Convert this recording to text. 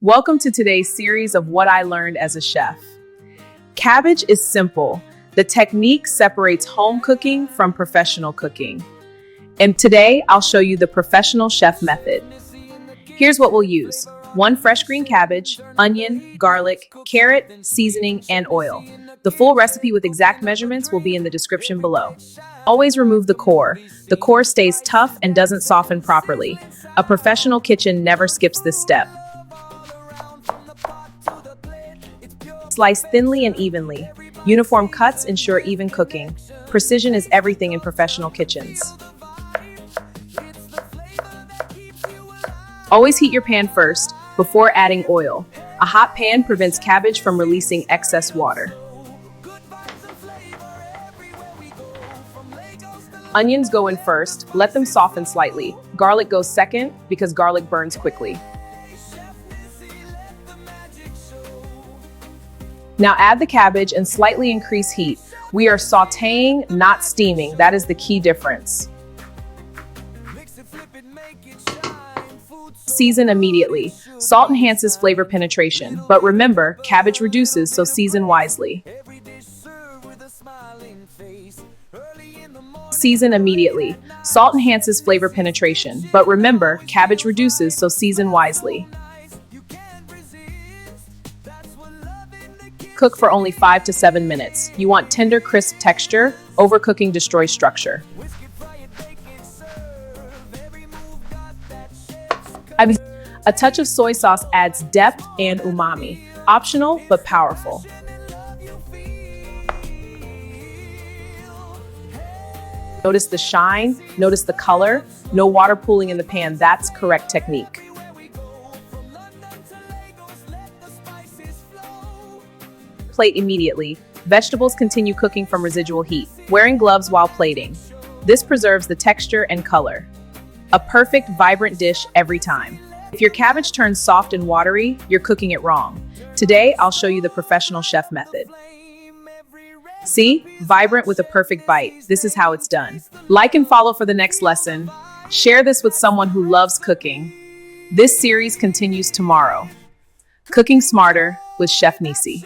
Welcome to today's series of What I Learned as a Chef. Cabbage is simple. The technique separates home cooking from professional cooking. And today, I'll show you the professional chef method. Here's what we'll use. 1 fresh green cabbage, onion, garlic, carrot, seasoning, and oil. The full recipe with exact measurements will be in the description below. Always remove the core. The core stays tough and doesn't soften properly. A professional kitchen never skips this step. Slice thinly and evenly. Uniform cuts ensure even cooking. Precision is everything in professional kitchens. Always heat your pan first, before adding oil. A hot pan prevents cabbage from releasing excess water. Onions go in first, let them soften slightly. Garlic goes second because garlic burns quickly. Now add the cabbage and slightly increase heat. We are sautéing, not steaming. That is the key difference. Season immediately. Salt enhances flavor penetration, but remember, cabbage reduces, so season wisely. Season immediately. Salt enhances flavor penetration, but remember, cabbage reduces, so season wisely. Cook for only 5 to 7 minutes. You want tender, crisp texture. Overcooking destroys structure. A touch of soy sauce adds depth and umami. Optional, but powerful. Notice the shine, notice the color, no water pooling in the pan. That's correct technique. Plate immediately. Vegetables continue cooking from residual heat. Wearing gloves while plating. This preserves the texture and color. A perfect, vibrant dish every time. If your cabbage turns soft and watery, you're cooking it wrong. Today, I'll show you the professional chef method. See? Vibrant with a perfect bite. This is how it's done. Like and follow for the next lesson. Share this with someone who loves cooking. This series continues tomorrow. Cooking Smarter with Chef Nisi.